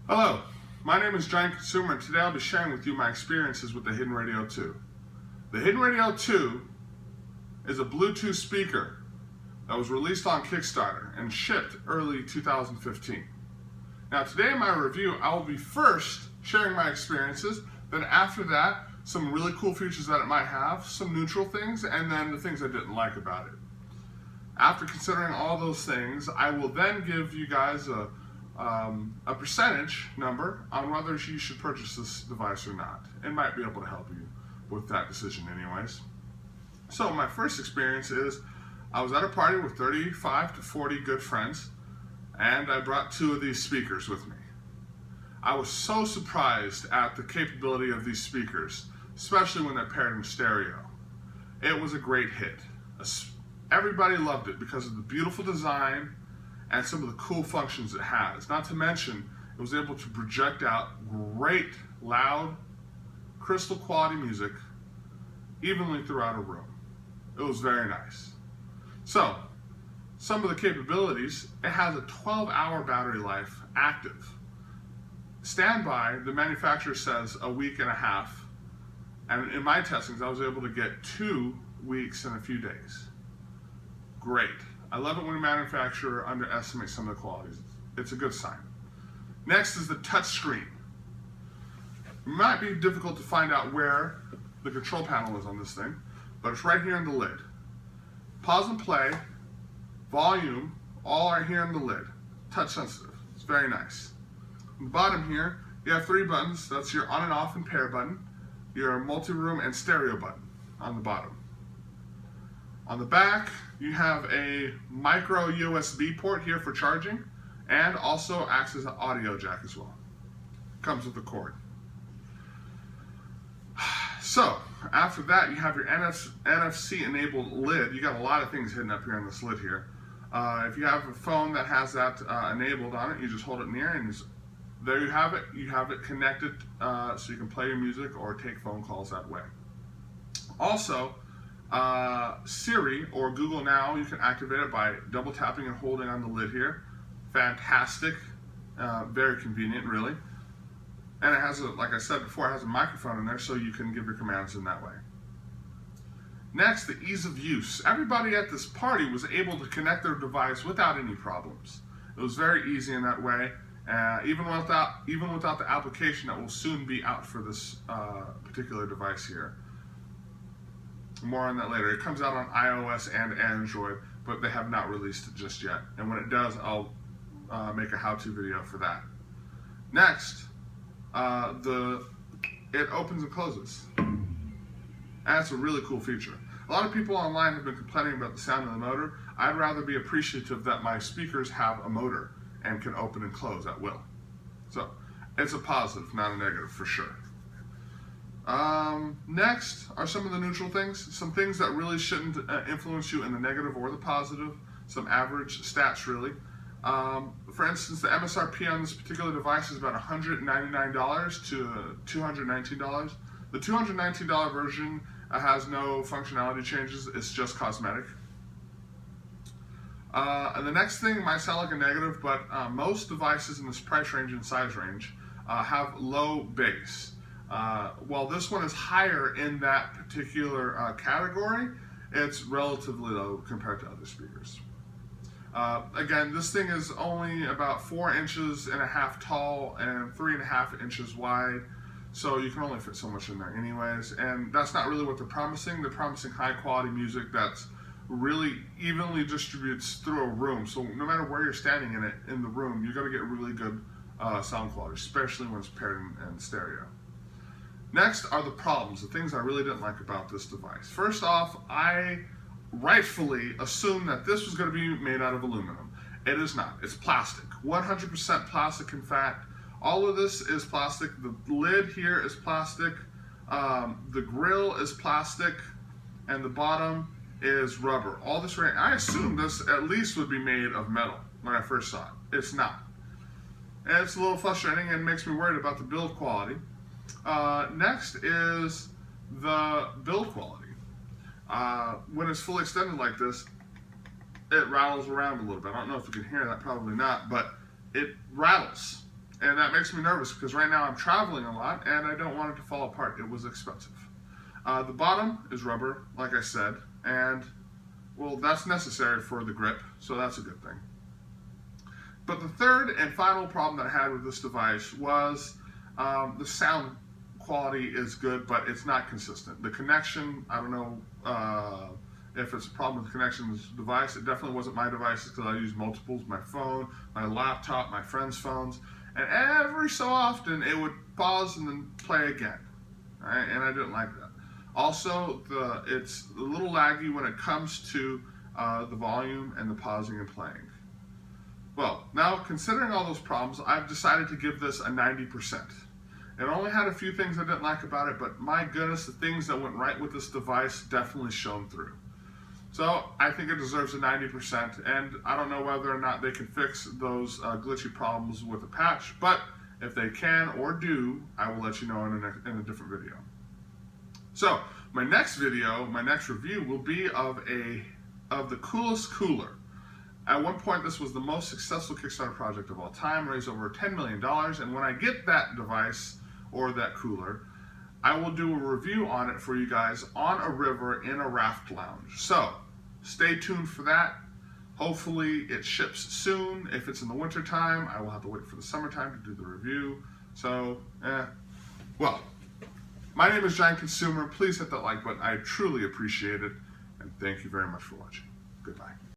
Hello, my name is Giant Consumer, and today I'll be sharing with you my experiences with the Hidden Radio 2. The Hidden Radio 2 is a Bluetooth speaker that was released on Kickstarter and shipped early 2015. Now today in my review, I will be first sharing my experiences, then after that, some really cool features that it might have, some neutral things, and then the things I didn't like about it. After considering all those things, I will then give you guys a percentage number on whether you should purchase this device or not. It might be able to help you with that decision anyways. So my first experience is I was at a party with 35 to 40 good friends, and I brought two of these speakers with me. I was so surprised at the capability of these speakers, especially when they're paired in stereo. It was a great hit. Everybody loved it because of the beautiful design and some of the cool functions it has. Not to mention, it was able to project out great, loud, crystal quality music evenly throughout a room. It was very nice. So, some of the capabilities, it has a 12-hour battery life active. Standby, the manufacturer says a week and a half, and in my testings, I was able to get 2 weeks and a few days. Great. I love it when a manufacturer underestimates some of the qualities. It's a good sign. Next is the touch screen. It might be difficult to find out where the control panel is on this thing, but it's right here in the lid. Pause and play, volume, all are here in the lid. Touch sensitive. It's very nice. On the bottom here, you have 3 buttons. That's your on and off and pair button, your multi-room and stereo button on the bottom. On the back, you have a micro USB port here for charging, and also acts as an audio jack as well. Comes with a cord. So, after that, you have your NFC-enabled lid. You got a lot of things hidden up here on this lid here. If you have a phone that has that enabled on it, you just hold it near, and there you have it. You have it connected so you can play your music or take phone calls that way. Also, Siri or Google Now, you can activate it by double tapping and holding on the lid here. Fantastic, very convenient really. And it has, like I said before, it has a microphone in there so you can give your commands in that way. Next, the ease of use. Everybody at this party was able to connect their device without any problems. It was very easy in that way, even without the application that will soon be out for this particular device here. More on that later. It comes out on iOS and Android, but they have not released it just yet. And when it does, I'll make a how-to video for that. Next, it opens and closes. And that's a really cool feature. A lot of people online have been complaining about the sound of the motor. I'd rather be appreciative that my speakers have a motor and can open and close at will. So, it's a positive, not a negative for sure. Next are some of the neutral things, some things that really shouldn't influence you in the negative or the positive, some average stats really. For instance, the MSRP on this particular device is about $199 to $219. The $219 version has no functionality changes, it's just cosmetic. And the next thing might sound like a negative, but most devices in this price range and size range have low bass. While this one is higher in that particular category, it's relatively low compared to other speakers. Again, this thing is only about 4.5 inches tall and 3.5 inches wide, so you can only fit so much in there anyways, and that's not really what they're promising. They're promising high quality music that's really evenly distributes through a room, so no matter where you're standing in the room, you're going to get really good sound quality, especially when it's paired in stereo. Next are the problems, the things I really didn't like about this device. First off, I rightfully assumed that this was going to be made out of aluminum. It is not. It's plastic. 100% plastic, in fact. All of this is plastic. The lid here is plastic. The grill is plastic. And the bottom is rubber. All this, I assumed this at least would be made of metal when I first saw it. It's not. And it's a little frustrating and makes me worried about the build quality. Next is the build quality. When it's fully extended like this, it rattles around a little bit. I don't know if you can hear that, probably not, but it rattles. And that makes me nervous because right now I'm traveling a lot and I don't want it to fall apart. It was expensive. The bottom is rubber, like I said, and well, that's necessary for the grip, so that's a good thing. But the third and final problem that I had with this device was the sound quality is good, but it's not consistent. The connection, I don't know if it's a problem with the connection with this device. It definitely wasn't my devices because I use multiples, my phone, my laptop, my friends' phones, and every so often it would pause and then play again, right? And I didn't like that. Also, it's a little laggy when it comes to the volume and the pausing and playing. Well, now considering all those problems, I've decided to give this a 90%. It only had a few things I didn't like about it, but my goodness, the things that went right with this device definitely shone through. So I think it deserves a 90%, and I don't know whether or not they can fix those glitchy problems with a patch, but if they can or do, I will let you know in a different video. So my next video, my next review will be of the coolest cooler. At one point, this was the most successful Kickstarter project of all time, raised over $10 million, and when I get that device or that cooler, I will do a review on it for you guys on a river in a raft lounge. So stay tuned for that. Hopefully it ships soon. If it's in the winter time, I will have to wait for the summertime to do the review. So, well, my name is Giant Consumer. Please hit that like button. I truly appreciate it, and thank you very much for watching. Goodbye.